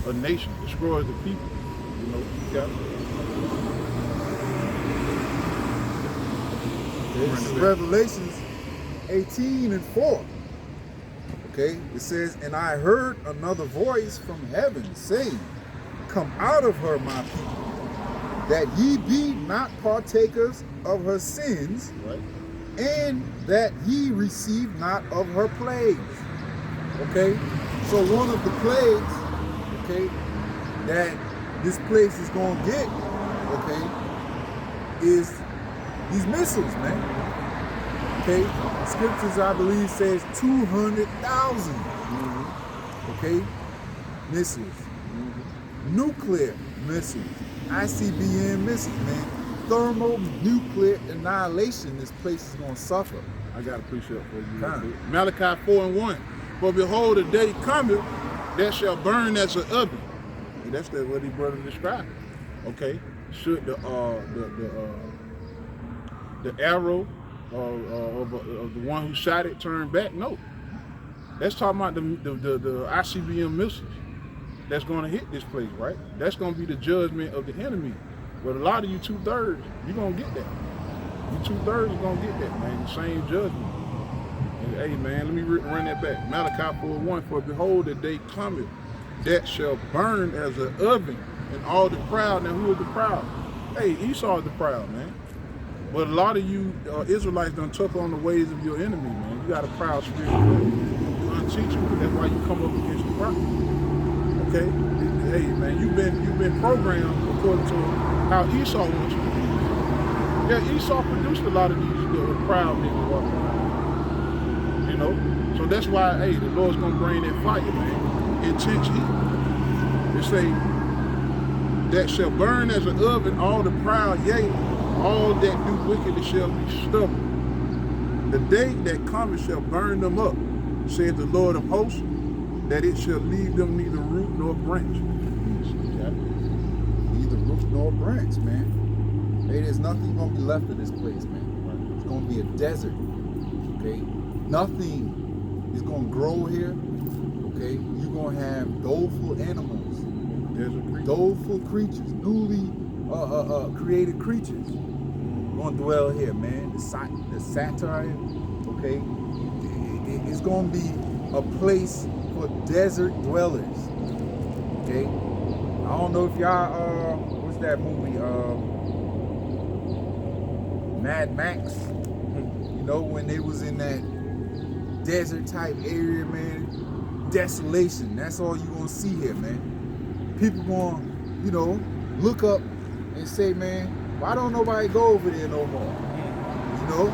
a nation, destroys the people. You know, you got This is Revelations 18:4. Okay, it says, and I heard another voice from heaven saying, come out of her, my people, that ye be not partakers of her sins, right. and that ye receive not of her plagues. Okay, so one of the plagues, okay, that this place is gonna get, okay, is these missiles, man. Okay, scriptures I believe says 200,000. Okay, missiles, nuclear missiles, ICBM missiles, man. Thermonuclear annihilation this place is gonna suffer. I got a precept for you. Kind. Malachi 4:1. For behold, a day cometh that shall burn as an oven. And that's what he brother described. Okay, should the arrow of the one who shot it turn back? No. That's talking about the ICBM missiles that's going to hit this place, right? That's going to be the judgment of the enemy. But a lot of you 2/3, you're going to get that. You 2/3 are going to get that, man. The same judgment. And, hey, man, let me run that back. Malachi 4:1. For behold, the day cometh that shall burn as an oven, and all the proud. Now, who is the proud? Hey, Esau is the proud, man. But a lot of you Israelites done took on the ways of your enemy, man. You got a proud spirit. You're unteachable. That's why you come up against the proud. Okay? Hey, man, you've been programmed according to how Esau wants you to be. Yeah, Esau produced a lot of these proud niggas walking around. You know? So that's why, hey, the Lord's gonna bring that fire, man. Intense heat. They say, that shall burn as an oven all the proud, yea, all that do wickedly shall be stubborn. The day that cometh shall burn them up, saith the Lord of hosts, that it shall leave them neither root nor branch. Neither root nor branch, man. Hey, there's nothing gonna be left of this place, man. It's gonna be a desert. Okay, nothing is gonna grow here. Okay, you're gonna have doleful animals, doleful creatures, newly created creatures gonna dwell here, man. The satire, okay, it's gonna be a place for desert dwellers. Okay, I don't know if y'all what's that movie, Mad Max, you know, when they was in that desert type area, man. Desolation, that's all you're gonna see here, man. People gonna, you know, look up and say, man, why don't nobody go over there no more? You know?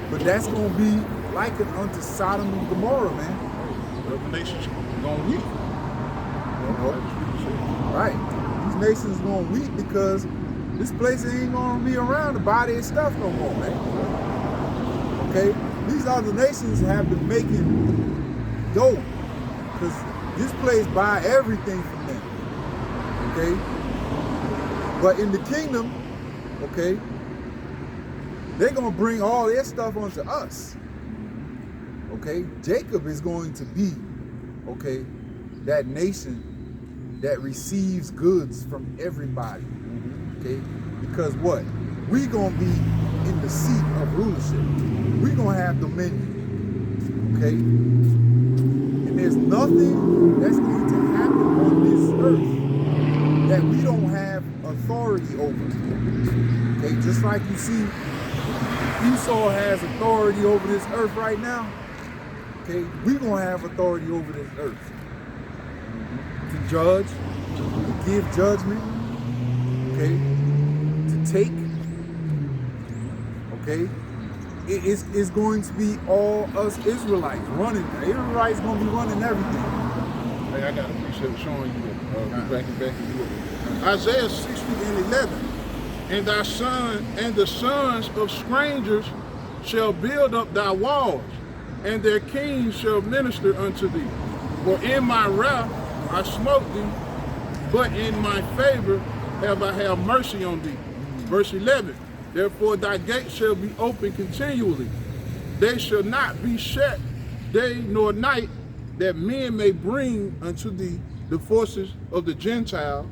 But that's gonna be likened unto Sodom and Gomorrah, man. The nations gonna weep. You know? Right. These nations gonna weep because this place ain't gonna be around to buy their stuff no more, man. Okay? These other nations have been making dough, because this place buy everything from them. Okay? But in the kingdom, okay, they're gonna bring all their stuff onto us. Okay? Jacob is going to be, okay, that nation that receives goods from everybody. Okay? Because what? We gonna be in the seat of rulership. We gonna have dominion. Okay? And there's nothing that's going to happen on this earth that we don't have authority over. Okay, just like you see, Esau has authority over this earth right now. Okay, we're going to have authority over this earth. To judge, to give judgment, okay, to take, okay. It's going to be all us Israelites running. The Israelites going to be running everything. Hey, I got a precept showing you that. Back and forth. Isaiah 60:11. And thy son and the sons of strangers shall build up thy walls, and their kings shall minister unto thee. For in my wrath I smote thee, but in my favor have I had mercy on thee. Verse 11. Therefore thy gates shall be open continually. They shall not be shut day nor night, that men may bring unto thee the forces of the Gentiles,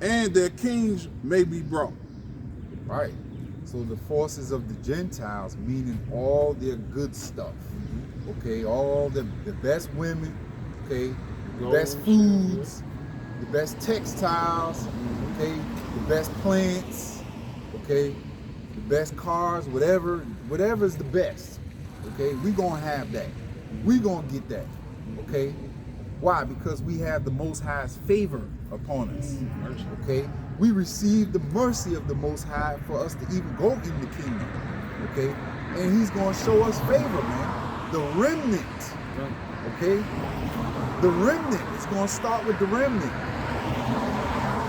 and their kings may be brought. Right. So the forces of the Gentiles, meaning all their good stuff. Okay, all the best women, okay, the best foods, the best textiles, okay, the best plants, okay, the best cars, whatever's the best. Okay, we gonna have that. We gonna get that. Okay. Why? Because we have the Most High's favor upon us. Okay? We receive the mercy of the Most High for us to even go in the kingdom. Okay? And he's going to show us favor, man. The remnant. Okay? The remnant is going to start with the remnant.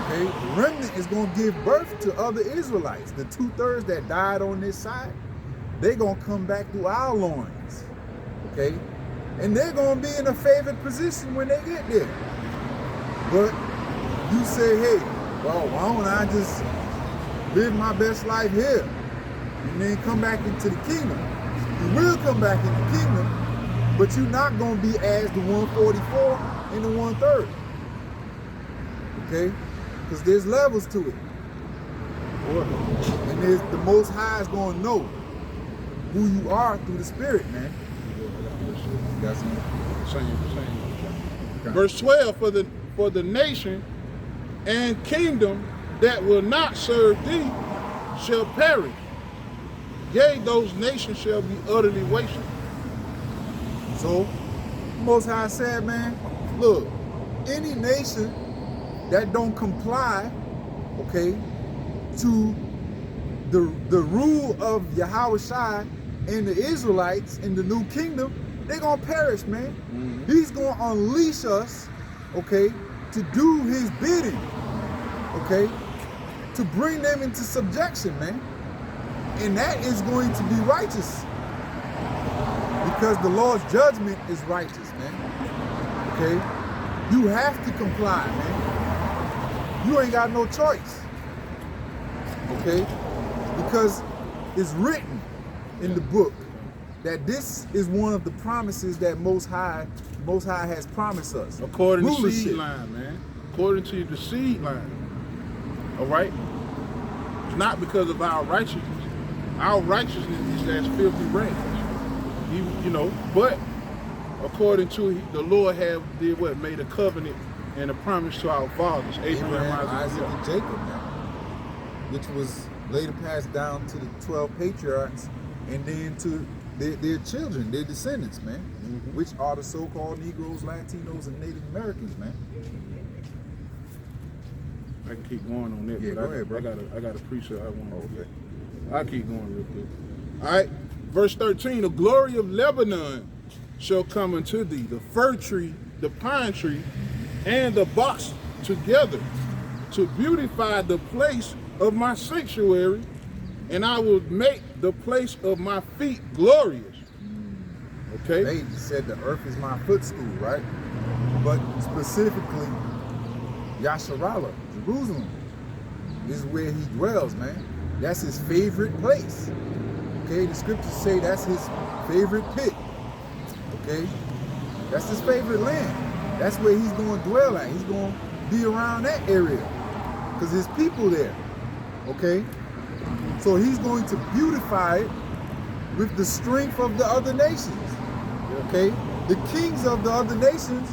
Okay? The remnant is going to give birth to other Israelites. The 2/3 that died on this side, they're going to come back through our loins. Okay? And they're going to be in a favored position when they get there. But you say, hey, well, why don't I just live my best life here and then come back into the kingdom? You will come back in the kingdom, but you're not going to be as the 144 and the 130. Okay? Because there's levels to it. And the Most High is going to know who you are through the Spirit, man. Verse 12, for the nation and kingdom that will not serve thee shall perish. Yea, those nations shall be utterly wasted. So, Most High said, man, look, any nation that don't comply, okay, to the rule of Yahweh Shai and the Israelites in the new kingdom, they're going to perish, man. He's going to unleash us, okay, to do his bidding, okay, to bring them into subjection, man. And that is going to be righteous because the Lord's judgment is righteous, man. Okay? You have to comply, man. You ain't got no choice. Okay? Because it's written in the book that this is one of the promises that Most High has promised us. According to the seed line, man. According to the seed line. All right? It's not because of our righteousness. Our righteousness is as filthy rags. You know, but according to the Lord did what? Made a covenant and a promise to our fathers, Abraham, Isaac, and Jacob, man, which was later passed down to the 12 patriarchs and then to their children, their descendants, man, which are the so-called Negroes, Latinos, and Native Americans, man. I can keep going on that, yeah, but go ahead, bro. I got a precept I want to get. I'll keep going real quick. All right, verse 13, the glory of Lebanon shall come unto thee, the fir tree, the pine tree, and the box together, to beautify the place of my sanctuary, and I will make the place of my feet glorious. Okay? They said the earth is my footstool, right? But specifically, Yasharallah, Jerusalem, is where he dwells, man. That's his favorite place. Okay, the scriptures say that's his favorite pit. Okay, that's his favorite land. That's where he's going to dwell at. He's going to be around that area because his people there. Okay, so he's going to beautify it with the strength of the other nations. Okay, the kings of the other nations,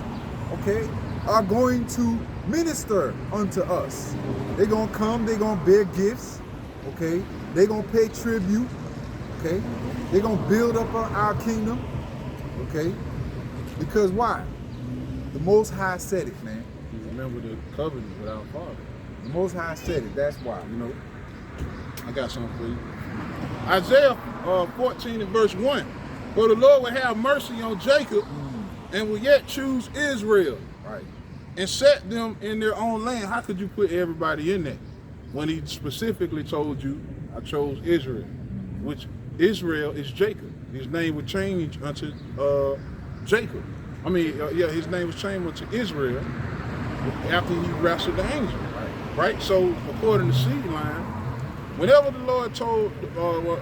okay, are going to minister unto us. They're going to come, they're going to bear gifts. Okay, they're going to pay tribute. Okay, they're going to build up our kingdom. Okay, because why? The Most High said it, man. Remember the covenant with our Father. The Most High said it, that's why. You know, I got something for you. Isaiah 14 and verse 1. For the Lord will have mercy on Jacob and will yet choose Israel. Right. And set them in their own land. How could you put everybody in that? When he specifically told you, I chose Israel, which Israel is Jacob. His name would change unto Jacob. I mean, his name was changed unto Israel after he wrestled the angel. Right? So, according to seed line, whenever the Lord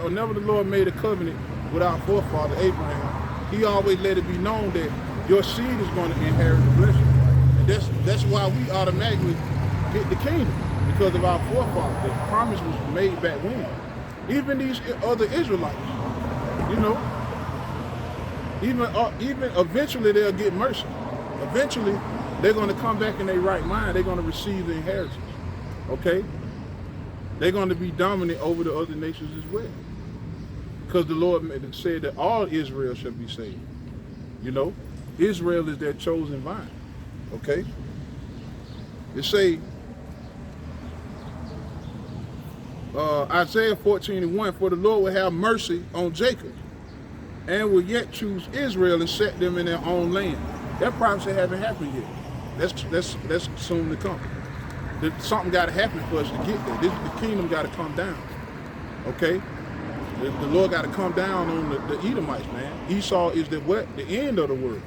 whenever the Lord made a covenant with our forefather Abraham, he always let it be known that your seed is going to inherit the blessing. That's why we automatically get the kingdom, because of our forefathers. The promise was made back when. Even these other Israelites, you know, even eventually they'll get mercy. Eventually they're going to come back in their right mind. They're going to receive the inheritance. Okay, they're going to be dominant over the other nations as well, because the Lord said that all Israel shall be saved. You know, Israel is their chosen vine. Okay, it say Isaiah 14:1, for the Lord will have mercy on Jacob and will yet choose Israel and set them in their own land. That prophecy haven't happened yet. That's soon to come. Something got to happen for us to get there. The kingdom got to come down. Okay, the Lord got to come down on the Edomites, man. Esau is the end of the world.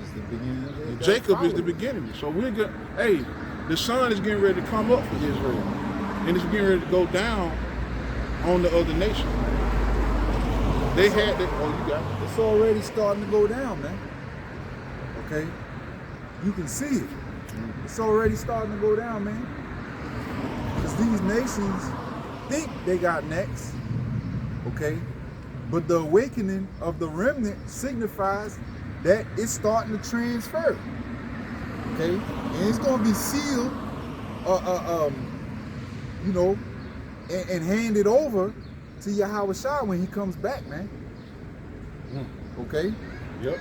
It's the beginning of the Jacob is the beginning. So we're good. Hey, the sun is getting ready to come up for Israel, and it's getting ready to go down on the other nations. They had that. Oh, you got it. It's already starting to go down, man. Okay, you can see it. It's already starting to go down, man. Because these nations think they got next. Okay, but the awakening of the remnant signifies that it's starting to transfer. Okay, and it's going to be sealed, you know, and handed over to Yahweh Shai when he comes back, man. Okay? Yep.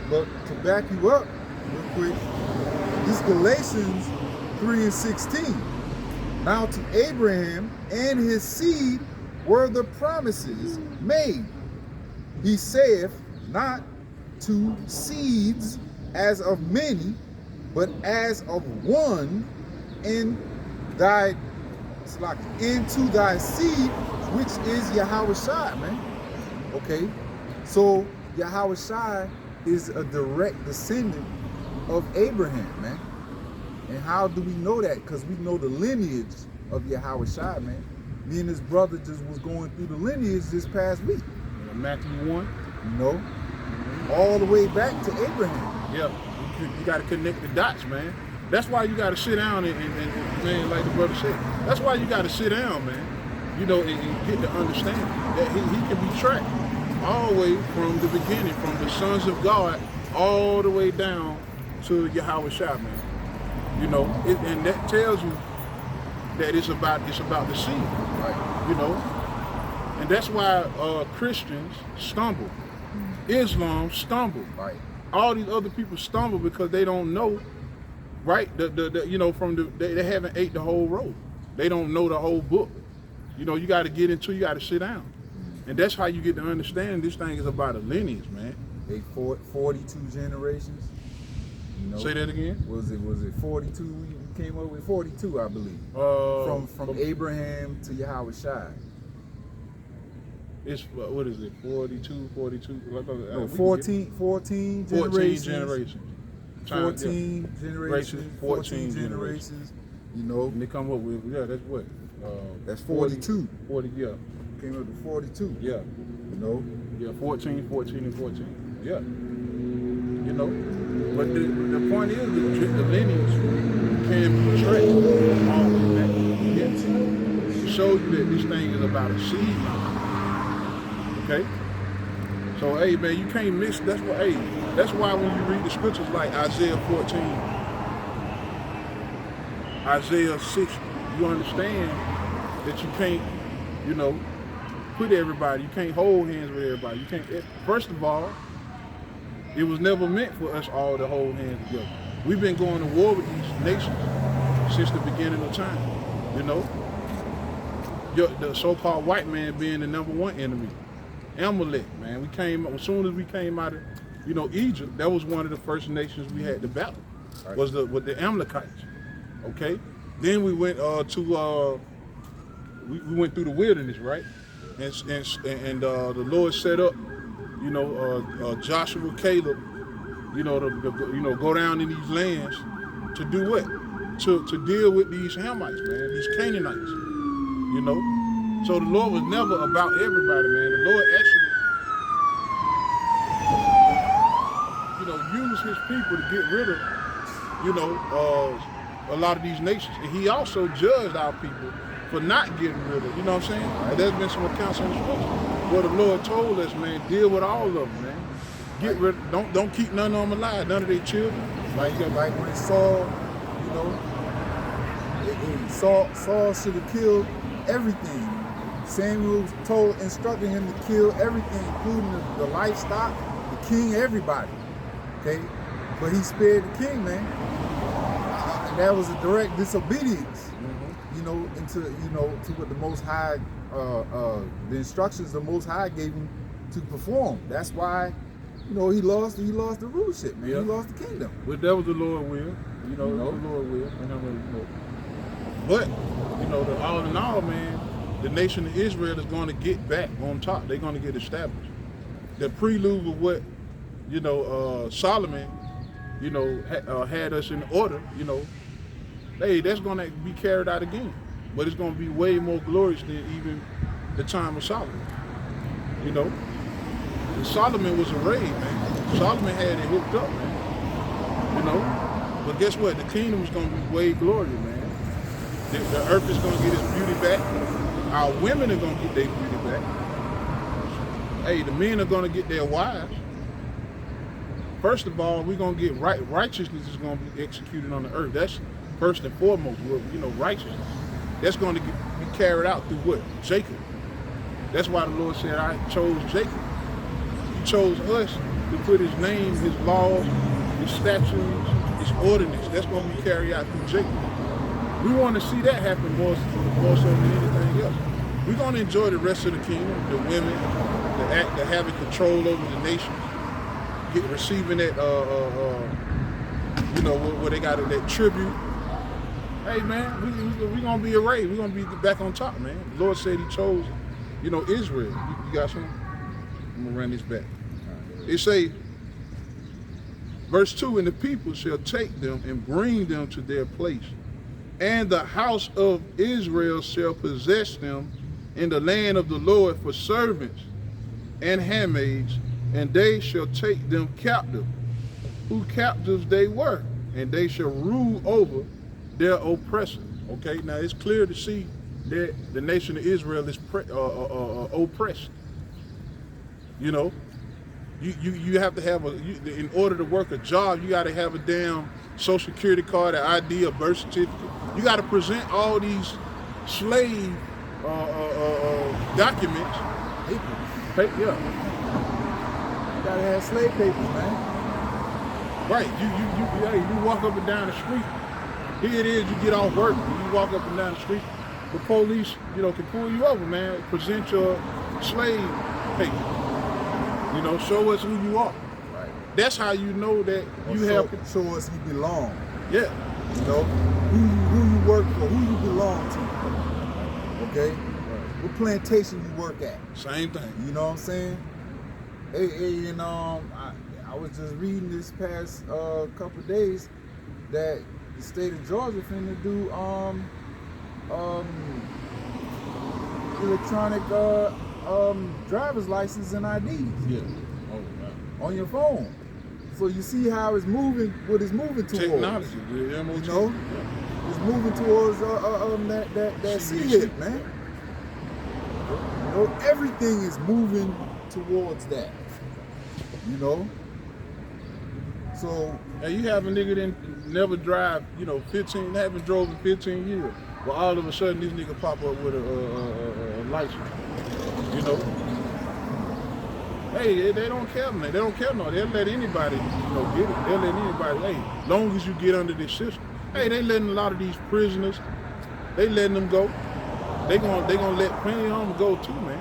But to back you up real quick, this Galatians 3:16. Now to Abraham and his seed were the promises made. He saith, not to seeds as of many, but as of one, in thy, it's like into thy seed, which is Yahweh Shai, man. Okay, so Yahweh Shai is a direct descendant of Abraham, man. And how do we know that? Because we know the lineage of Yahweh Shai, man. Me and his brother just was going through the lineage this past week. Matthew 1. You know, all the way back to Abraham. Yeah, you got to connect the dots, man. That's why you got to sit down and man, like the brother said, that's why you got to sit down, man. You know, and get to understand that he can be tracked all the way from the beginning, from the sons of God, all the way down to Yahweh Shai, man. You know, and that tells you that it's about the seed, right? You know, and that's why Christians stumble, Islam stumble, right? All these other people stumble because they don't know, right? You know, they haven't ate the whole road. They don't know the whole book. You know, you got to get into, you got to sit down, and that's how you get to understand this thing is about a lineage, man. 42 generations. You know, say that again. Was it 42? You came up with 42, I believe. From Abraham to Yahweh Shai. It's what is it? 42. No, 14 generations. 14 generations. You know, and they come up with that's what. That's 42. 40, yeah. Came up to 42. Yeah. You know? Yeah, 14, and 14. Yeah. You know? But the point is the lineage can be traced all the way back. Yeah. It shows you that this thing is about a seed. Okay? So, hey, man, you can't miss, that's why when you read the scriptures like Isaiah 14, Isaiah 60, you understand that you can't, you know, put everybody, you can't hold hands with everybody. You can't, first of all, it was never meant for us all to hold hands together. We've been going to war with these nations since the beginning of time, you know? The so-called white man being the number one enemy. Amalek, man. As soon as we came out of, you know, Egypt, that was one of the first nations we had to battle, was with the Amalekites, okay? Then we went we went through the wilderness, right? And the Lord set up, you know, Joshua, Caleb, you know, go down in these lands to do what? To deal with these Hamites, man, these Canaanites, you know. So the Lord was never about everybody, man. The Lord actually, you know, used his people to get rid of a lot of these nations. And he also judged our people for not getting rid of, you know what I'm saying? But there's been some accounts in the scripture where the Lord told us, man, deal with all of them, man. Get rid, don't keep none of them alive, none of their children. Like when Saul, Saul should have killed everything. Samuel instructed him to kill everything, including the livestock, the king, everybody. Okay, but he spared the king, man, and that was a direct disobedience. To what the Most High, the instructions the Most High gave him to perform. That's why, he lost the rulership, man. He lost the kingdom. But that was the Lord will, the Lord will. But all in all, man, the nation of Israel is going to get back on top. They're going to get established. The prelude of what Solomon, had us in order. Hey, that's going to be carried out again. But it's going to be way more glorious than even the time of Solomon. And Solomon was a raid, man. Solomon had it hooked up, man. But guess what? The kingdom is going to be way glorious, man. The earth is going to get its beauty back. Our women are going to get their beauty back. Hey, the men are going to get their wives. First of all, we're going to get righteousness is going to be executed on the earth. That's first and foremost, righteousness. That's going to be carried out through what? Jacob. That's why the Lord said, I chose Jacob. He chose us to put his name, his laws, his statutes, his ordinance. That's going to be carried out through Jacob. We want to see that happen more so than anything else. We're going to enjoy the rest of the kingdom, the women, the having control over the nations, receiving that, where they got that tribute. Hey, man, we're going to be arrayed. We're going to be back on top, man. The Lord said he chose, Israel. You got something? I'm going to run this back. It say, verse 2, and the people shall take them and bring them to their place. And the house of Israel shall possess them in the land of the Lord for servants and handmaids, and they shall take them captive, who captives they were, and they shall rule over their oppressor. Okay, now it's clear to see that the nation of Israel is oppressed. You have to have in order to work a job, you got to have a damn social security card, an ID, a birth certificate. You got to present all these slave documents. Yeah. You gotta have slave papers, man. Right. You walk up and down the street. Here it is. You get off work. You walk up and down the street. The police, can pull you over, man. Present your slave papers. Show us who you are. Right. That's how you know that show us you belong. Yeah. Who you work for, who you belong to. Okay? Right. What plantation you work at. Same thing. You know what I'm saying? Hey, I was just reading this past couple of days that the state of Georgia finna do electronic driver's license and IDs. Yeah. On your phone. So you see how it's moving, what it's moving towards. Technology, the MOT. It's moving towards that C-hit, man. Everything is moving towards that. So you have a nigga that never drive, 15, haven't drove in 15 years. But all of a sudden this nigga pop up with a license. Hey, they don't care, man. They don't care no. They'll let anybody, get it. They'll let anybody, hey, long as you get under this system. Hey, they letting a lot of these prisoners, they letting them go. They gonna let plenty of them go too, man.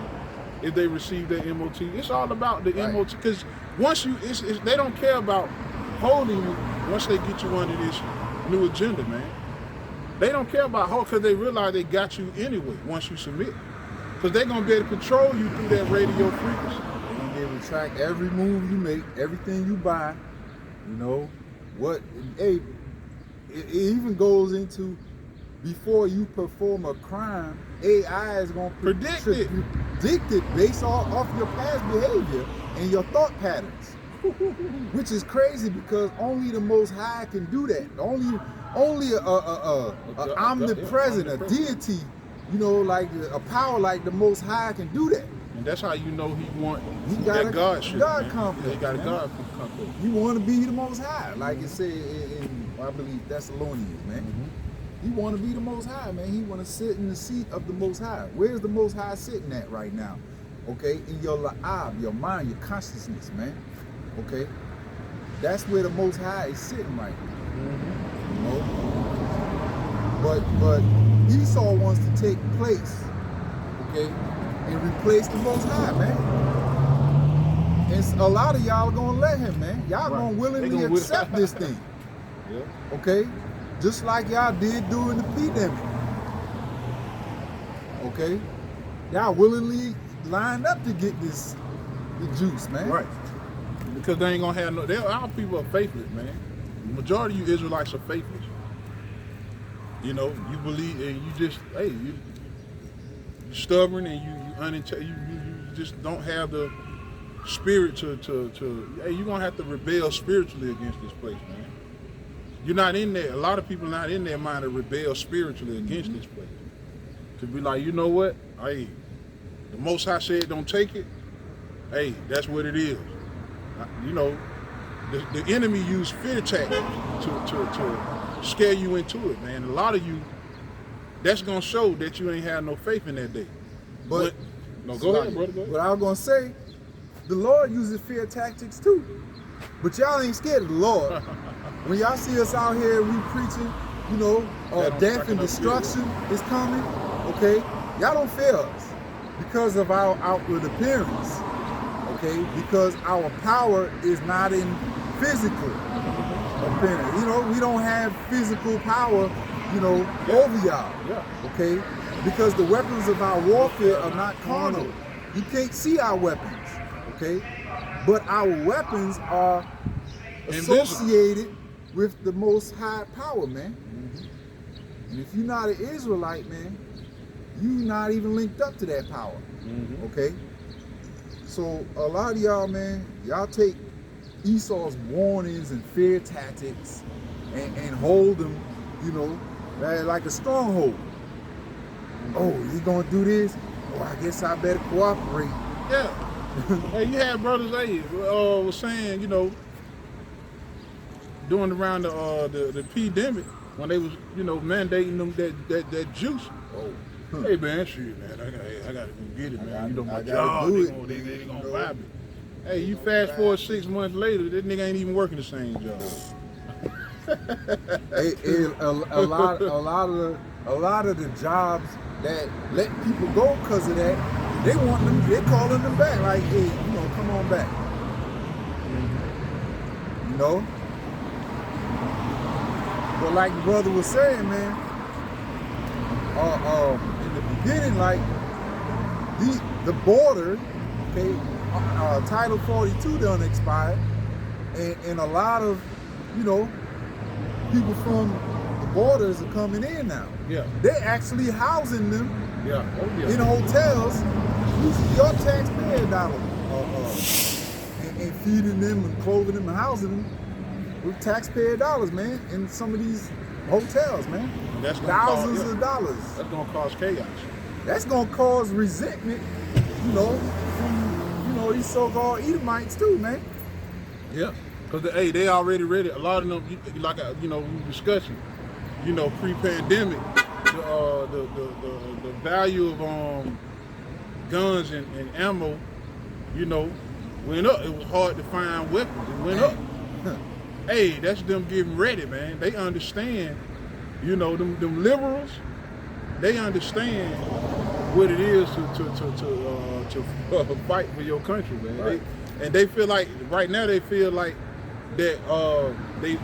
If they receive their MOT. It's all about the MOT, because once they don't care about holding you once they get you under this new agenda, man. They don't care about because they realize they got you anyway once you submit. Because they're gonna be able to control you through that radio frequency. They're gonna be able to track every move you make, everything you buy. It even goes into before you perform a crime, AI is going to predict it based off your past behavior and your thought patterns. which is crazy because only the Most High can do that. Only a omnipresent, a deity, you know, like a power like the Most High can do that. And that's how you know he want got that God shit. God complex. He got a man. God complex. He want to be the Most High, like it said in I believe Thessalonians, man. He want to be the Most High, man. He want to sit in the seat of the Most High. Where's the Most High sitting at right now? Okay, in your la'ab, your mind, your consciousness, man. Okay, that's where the Most High is sitting right now. You know? But Esau wants to take place, okay, and replace the Most High, man. And a lot of y'all are gonna let him, man. Y'all gonna willingly accept this thing. Yeah. Okay? Just like y'all did during the pandemic. Okay? Y'all willingly lined up to get the juice, man. Right. Because they ain't gonna have no. Our people are faithless, man. The majority of you Israelites are faithless. You know, you believe and you just, hey, you stubborn and you just don't have the spirit to hey, you're gonna have to rebel spiritually against this place, man. You're not in there. A lot of people not in their mind to rebel spiritually against this place. To be like, you know what? Hey, the Most High said don't take it. Hey, that's what it is. You know, the enemy used fear tactics to scare you into it, man. A lot of you, that's gonna show that you ain't had no faith in that day. But no, go ahead, brother. Go ahead. But I was gonna say, the Lord uses fear tactics too. But y'all ain't scared of the Lord. When y'all see us out here, we preaching, you know, death and destruction is coming, okay? Y'all don't fear us because of our outward appearance, okay? Because our power is not in physical appearance. You know, we don't have physical power, you know, over y'all, okay? Because the weapons of our warfare are not carnal. You can't see our weapons, okay? But our weapons are associated with the Most High power, man. And if you're not an Israelite, man, you're not even linked up to that power, okay? So a lot of y'all, man, y'all take Esau's warnings and fear tactics and hold them, you know, like a stronghold. Oh, he gonna do this? Oh, I guess I better cooperate. Yeah. Hey, you had brothers, hey, was saying, you know, during around the pandemic when they was, you know, mandating them that juice. Oh, hey man, shit, man, I gotta go get it, man. You know my job, they gonna buy me. Hey, you fast forward 6 months later, this nigga ain't even working the same job. a lot of the jobs that let people go because of that, they calling them back, like, hey, you know, come on back. You know? But like the brother was saying, man, in the beginning, like, the border, okay, Title 42 done expired, and a lot of, you know, people from the borders are coming in now. Yeah. They're actually housing them in hotels using your taxpayer dollar and feeding them and clothing them and housing them with taxpayer dollars, man, in some of these hotels, man. That's thousands of dollars. That's gonna cause chaos. That's gonna cause resentment, you know, from, you know, these so-called Edomites too, man. Yeah, because hey, they already ready. A lot of them, like, you know, we were discussing, you know, pre-pandemic, the value of guns and ammo, you know, went up. It was hard to find weapons. It went up. Hey, that's them getting ready, man. They understand, you know, them liberals. They understand what it is to fight for your country, man. Right. They feel like right now they feel like that they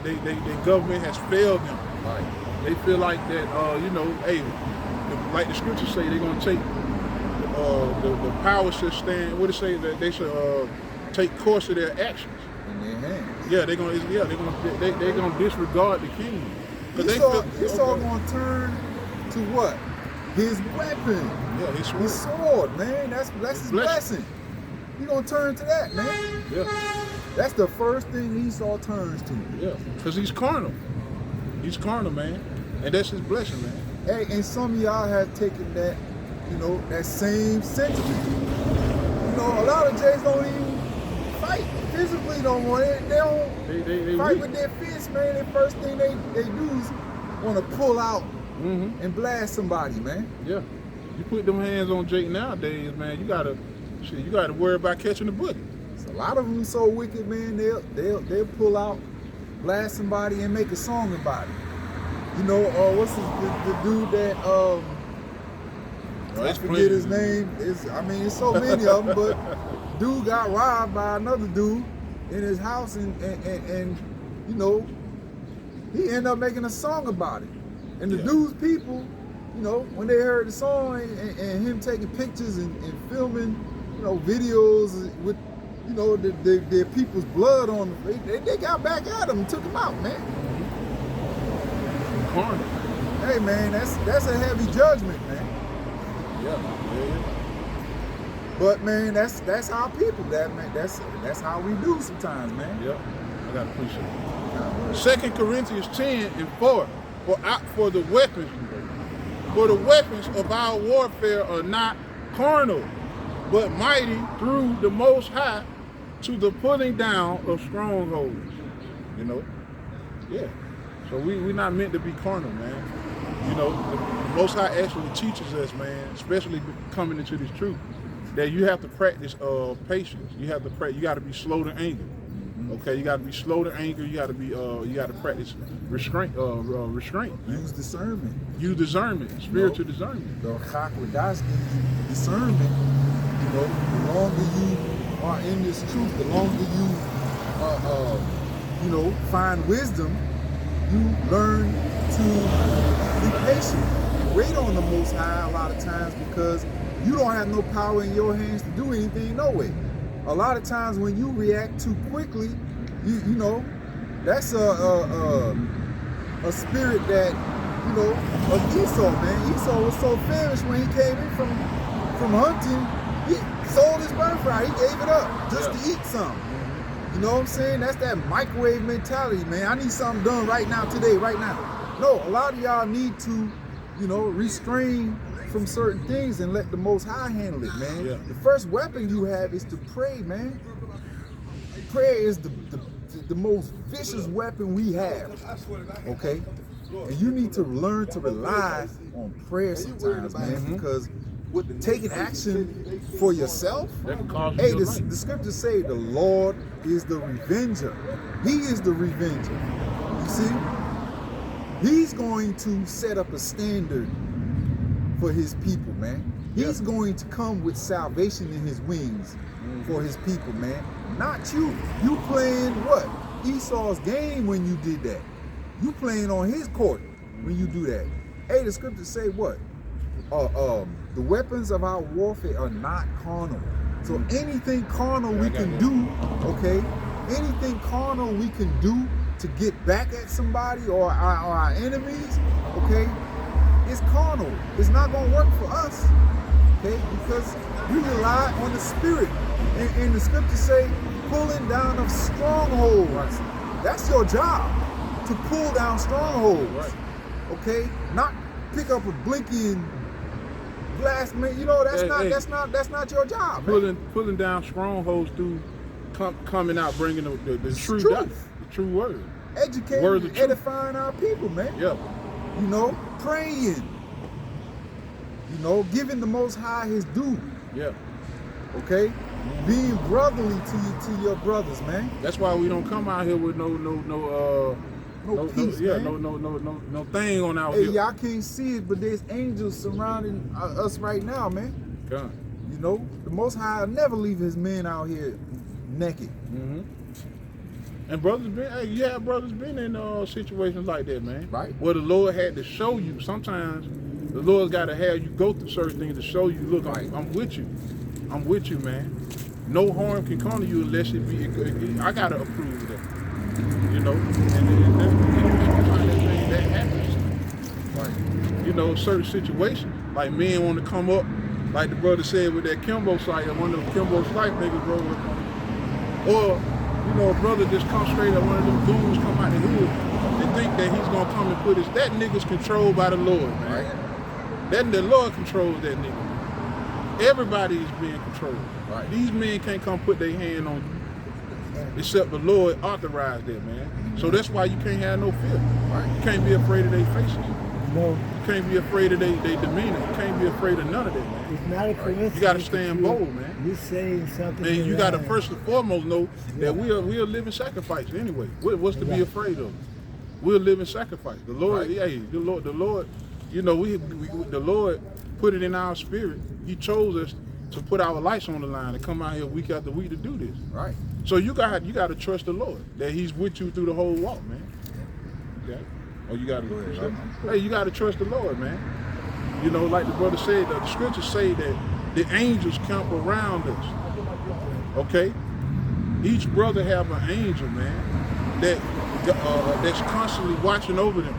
government has failed them. Right. They feel like that you know, hey, like the scriptures say, they're gonna take the power should stand. What it say that they should take course of their actions. In their hands. Yeah, they're gonna disregard the kingdom. Esau gonna turn to what? His weapon. Yeah, his sword. His sword, man. That's his blessing. He gonna turn to that, man. Yeah. That's the first thing Esau turns to. Yeah, because he's carnal. He's carnal, man. And that's his blessing, man. Hey, and some of y'all have taken that, that same sentiment. A lot of Jays don't even fight physically no more. They don't They fight weak. with their fists, man. The first thing they do is want to pull out and blast somebody, man. Yeah. You put them hands on Jake nowadays, man, you gotta worry about catching the bullet. So a lot of them so wicked, man, they'll pull out, blast somebody and make a song about it. What's the dude that I forget his name. It's so many of them, but dude got robbed by another dude in his house, and he ended up making a song about it. And the dude's people, when they heard the song and him taking pictures and filming, videos with, their people's blood on them, they got back at him and took him out, man. Carnal. Hey, man, that's a heavy judgment, man. Yeah. But man, that's our people. That's how we do sometimes, man. Yeah. I gotta appreciate it. 2 Corinthians 10:4. For the weapons of our warfare are not carnal, but mighty through the Most High to the pulling down of strongholds. Yeah. So we're not meant to be carnal, man. The Most High actually teaches us, man, especially coming into this truth, that you have to practice patience. You got to be slow to anger. Okay, you got to be slow to anger. You got to practice restraint. Man. Use discernment. Use discernment, spiritual discernment. The Chakwadowski discernment. The longer you are in this truth, the longer you find wisdom, you learn to be patient. Wait on the Most High a lot of times because you don't have no power in your hands to do anything no way. A lot of times when you react too quickly, that's a spirit that, of Esau, man. Esau was so famished when he came in from hunting, he sold his birthright, he gave it up just to eat something. You know what I'm saying? That's that microwave mentality, man. I need something done right now, today, right now. No, a lot of y'all need to, restrain from certain things and let the Most High handle it, man. Yeah. The first weapon you have is to pray, man. Prayer is the most vicious weapon we have, okay? And you need to learn to rely on prayer sometimes, man, because taking action for yourself, hey, the scriptures say the Lord is the revenger. He is the revenger. You see? He's going to set up a standard for his people, man. He's going to come with salvation in his wings for his people, man. Not you. You playing what? Esau's game when you did that. You playing on his court when you do that. Hey, the scriptures say what? The weapons of our warfare are not carnal. So anything carnal we can do, okay? Anything carnal we can do to get back at somebody or our enemies, okay? It's carnal. It's not going to work for us, okay? Because we rely on the Spirit. And the scriptures say, pulling down of strongholds. Right. That's your job, to pull down strongholds, right. Okay? Not pick up a blinky and blast, man. That's not your job. Pulling down strongholds through coming out, bringing the truth, the true word. Educating, edifying our people, man. Yeah. Praying. Giving the Most High his due. Yeah. Okay? Being brotherly to your brothers, man. That's why we don't come out here with no peace, man. No thing on our hip. Y'all can't see it, but there's angels surrounding us right now, man. God. The Most High will never leave his men out here naked. Mm-hmm. And brothers been in situations like that, man. Right. Where the Lord had to show you. Sometimes the Lord's got to have you go through certain things to show you, look, right. I'm with you. I'm with you, man. No harm can come to you unless it be. I gotta approve of that. And sometimes that happens. Like, certain situations, like men want to come up, like the brother said with that Kimbo site, one of the Kimbo site niggas rolled up on him. Or, a brother just come straight up, one of them goons come out the hood and think that he's gonna come and put his, that nigga's controlled by the Lord, man. Right. That the Lord controls that nigga. Everybody is being controlled. Right. These men can't come put their hand on you, except the Lord authorized that, man. So that's why you can't have no fear. Right. You can't be afraid of their faces. No, You can't be afraid of their demeanor. You can't be afraid of none of that, man. it's not a coincidence. You gotta stand that bold, man. You're saying something. And you that gotta I- first and foremost know that we are living sacrifice anyway. What's to be Right. afraid of? We're living sacrifice. The Lord, Right. hey, the Lord, the Lord put it in our spirit. He chose us to put our lights on the line and come out here week after week to do this. Right. So you got to trust the Lord that He's with you through the whole walk, man. Okay. Oh, you got Go ahead, to. Hey, you got to trust the Lord, man. Like the brother said, the scriptures say that the angels camp around us. Okay. Each brother have an angel, man, that's constantly watching over them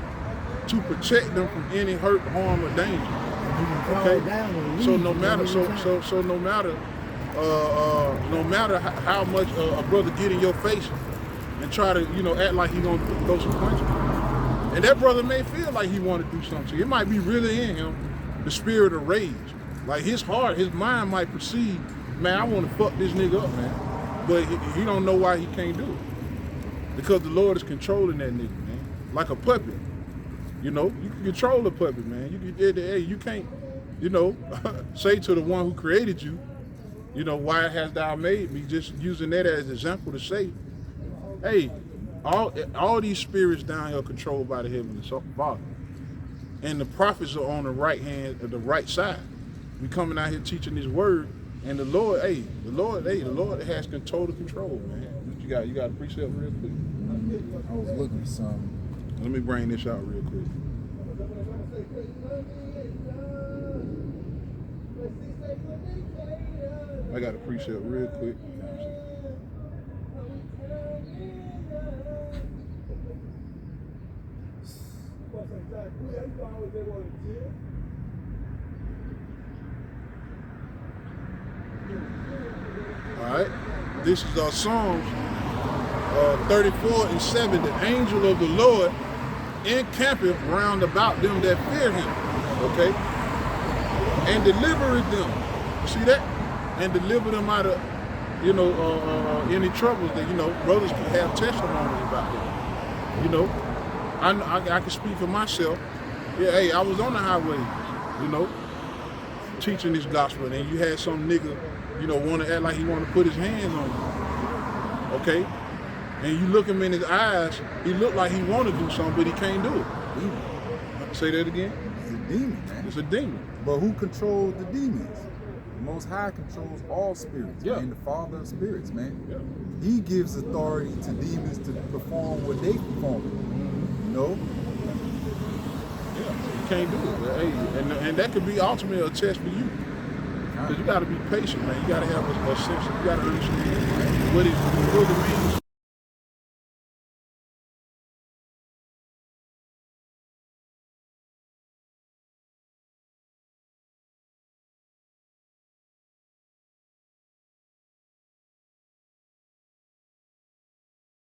to protect them from any hurt, harm, or danger. You can fall Okay. down or So leave no matter, at so any time. so so no matter, no matter how much a brother get in your face and try to act like he gonna throw some punches, and that brother may feel like he want to do something. It might be really in him the spirit of rage. Like his heart, his mind might perceive, man, I want to fuck this nigga up, man, but he don't know why he can't do it because the Lord is controlling that nigga, man, like a puppet. You can control a puppet, man. You can't, say to the one who created you, why hast thou made me? Just using that as an example to say, hey, all these spirits down here are controlled by the Heavenly Father. And the prophets are on the right hand, the right side. We coming out here teaching His word, and the Lord has total control, man. You got a precept real quick. I was looking for something. Let me bring this out real quick. I got a precept real quick. All right, this is our Psalms 34 and 7. The angel of the Lord encampeth round about them that fear Him. Okay, and delivereth them. You see that? And deliver them out of any troubles that brothers can have testimonies about them. I can speak for myself. Yeah, hey, I was on the highway, teaching this gospel, and you had some nigga, want to act like he want to put his hands on you. Okay? And you look him in his eyes, he look like he want to do something, but he can't do it. Demon. Say that again? It's a demon, man. It's a demon. But who controls the demons? The Most High controls all spirits, Yeah. man. The Father of spirits, man. Yeah. He gives authority to demons to perform what they perform. Yeah, you can't do it. But, hey, and that could be ultimately a test for you. Because you got to be patient, man. You got to have a sense. You got to understand what it really means